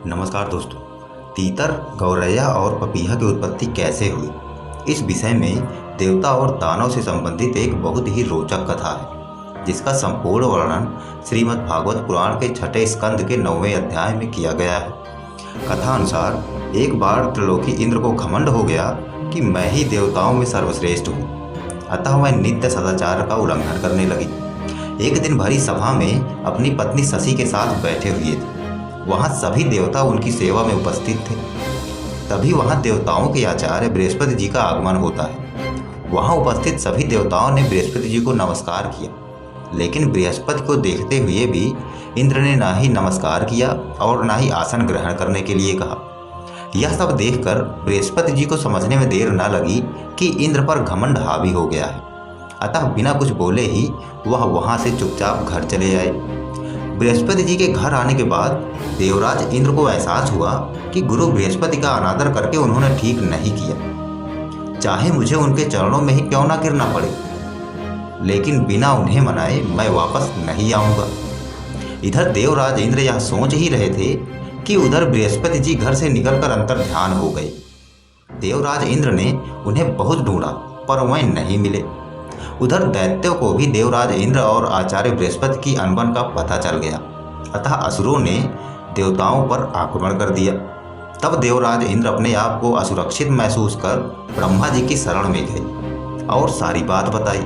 नमस्कार दोस्तों। तीतर, गौरैया और पपीहा की उत्पत्ति कैसे हुई, इस विषय में देवता और दानव से संबंधित एक बहुत ही रोचक कथा है, जिसका संपूर्ण वर्णन श्रीमद् भागवत पुराण के 6ठे स्कंद के 9वें अध्याय में किया गया है। कथा अनुसार एक बार त्रिलोकी इंद्र को घमंड हो गया कि मैं ही देवताओं में सर्वश्रेष्ठ हूँ। अतः वह नित्य सदाचार का उल्लंघन करने लगी। एक दिन भरी सभा में अपनी पत्नी शशि के साथ बैठे हुए थे। वहाँ सभी देवता उनकी सेवा में उपस्थित थे। तभी वहाँ देवताओं के आचार्य बृहस्पति जी का आगमन होता है। वहाँ उपस्थित सभी देवताओं ने बृहस्पति जी को नमस्कार किया, लेकिन बृहस्पति को देखते हुए भी इंद्र ने ना ही नमस्कार किया और ना ही आसन ग्रहण करने के लिए कहा। यह सब देखकर बृहस्पति जी को समझने में देर न लगी कि इंद्र पर घमंड हावी हो गया है। अतः बिना कुछ बोले ही वह वहाँ से चुपचाप घर चले आए। बृहस्पति जी के घर आने के बाद देवराज इंद्र को एहसास हुआ कि गुरु बृहस्पति का अनादर करके उन्होंने ठीक नहीं किया। चाहे मुझे उनके चरणों में ही क्यों ना गिरना पड़े, लेकिन बिना उन्हें मनाए मैं वापस नहीं आऊँगा। इधर देवराज इंद्र यह सोच ही रहे थे कि उधर बृहस्पति जी घर से निकलकर अंतर ध्यान हो गए। देवराज इंद्र ने उन्हें बहुत ढूंढा, पर वह नहीं मिले। उधर दैत्यों को भी देवराज इंद्र और आचार्य बृहस्पति की अनबन का पता चल गया। अतः असुरों ने देवताओं पर आक्रमण कर दिया। तब देवराज इंद्र अपने आप को असुरक्षित महसूस कर ब्रह्मा जी की शरण में गए और सारी बात बताई।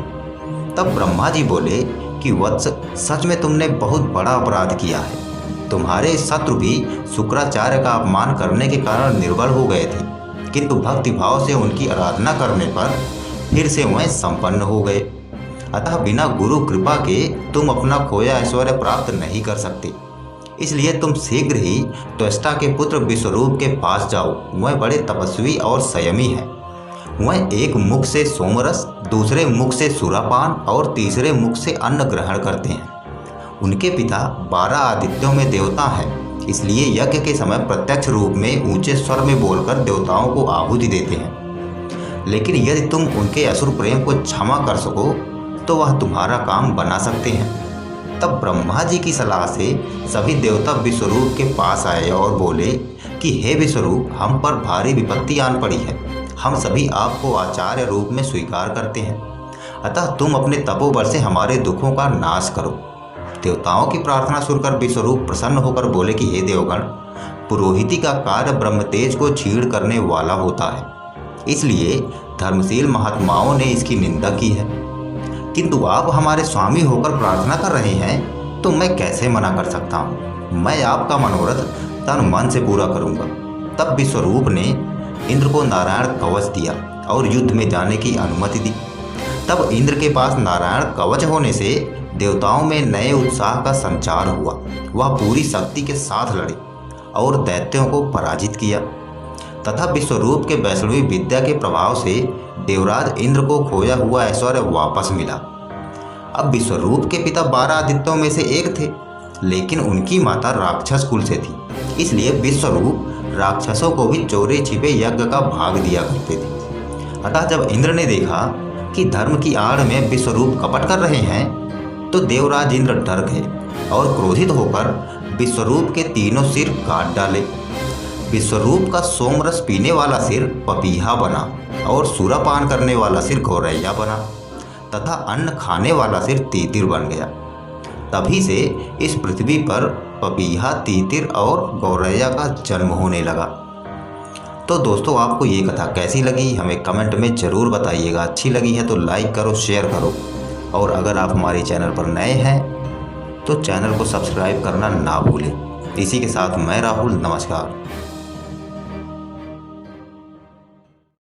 तब ब्रह्मा जी बोले कि वत्स, सच में तुमने बहुत बड़ा अपराध किया है। तुम्हारे शत्रु भी शुक्राचार्य का अपमान करने के कारण निर्बल हो गए थे, किंतु भक्तिभाव से उनकी आराधना करने पर फिर से वह संपन्न हो गए। अतः बिना गुरु कृपा के तुम अपना खोया ऐश्वर्य प्राप्त नहीं कर सकते। इसलिए तुम शीघ्र ही त्वष्टा के पुत्र विश्वरूप के पास जाओ। वह बड़े तपस्वी और संयमी है। वह एक मुख से सोमरस, दूसरे मुख से सुरापान और तीसरे मुख से अन्न ग्रहण करते हैं। उनके पिता 12 आदित्यों में देवता हैं, इसलिए यज्ञ के समय प्रत्यक्ष रूप में ऊंचे स्वर में बोलकर देवताओं को आहुति देते हैं। लेकिन यदि तुम उनके असुर प्रेम को क्षमा कर सको तो वह तुम्हारा काम बना सकते हैं। तब ब्रह्मा जी की सलाह से सभी देवता विश्वरूप के पास आए और बोले कि हे विश्वरूप, हम पर भारी विपत्ति आन पड़ी है। हम सभी आपको आचार्य रूप में स्वीकार करते हैं। अतः तुम अपने तपोबल से हमारे दुखों का नाश करो। देवताओं की प्रार्थना सुनकर विश्वरूप प्रसन्न होकर बोले कि हे देवगण, पुरोहिती का कार्य ब्रह्मतेज को छीण करने वाला होता है, इसलिए धर्मशील महात्माओं ने इसकी निंदा की है। किंतु आप हमारे स्वामी होकर प्रार्थना कर रहे हैं, तो मैं कैसे मना कर सकता हूँ। मैं आपका मनोरथ तन मन से पूरा करूँगा। तब विश्वरूप ने इंद्र को नारायण कवच दिया और युद्ध में जाने की अनुमति दी। तब इंद्र के पास नारायण कवच होने से देवताओं में नए उत्साह का संचार हुआ। वह पूरी शक्ति के साथ लड़े और दैत्यों को पराजित किया। तथा विश्वरूप के वैष्णवी विद्या के प्रभाव से देवराज इंद्र को खोया हुआ ऐश्वर्य वापस मिला। अब विश्वरूप के पिता 12 आदित्यों में से एक थे, लेकिन उनकी माता राक्षस कुल से थी। इसलिए विश्वरूप राक्षसों को भी चोरी छिपे यज्ञ का भाग दिया करते थे। अतः जब इंद्र ने देखा कि धर्म की आड़ में विश्वरूप कपट कर रहे हैं, तो देवराज इंद्र डर गए और क्रोधित होकर विश्वरूप के तीनों सिर काट डाले। विश्वरूप का सोमरस पीने वाला सिर पपीहा बना और सुरापान करने वाला सिर गौरैया बना तथा अन्न खाने वाला सिर तीतिर बन गया। तभी से इस पृथ्वी पर पपीहा, तीतिर और गौरैया का जन्म होने लगा। तो दोस्तों, आपको ये कथा कैसी लगी हमें कमेंट में ज़रूर बताइएगा। अच्छी लगी है तो लाइक करो, शेयर करो, और अगर आप हमारे चैनल पर नए हैं तो चैनल को सब्सक्राइब करना ना भूलें। इसी के साथ मैं राहुल, नमस्कार।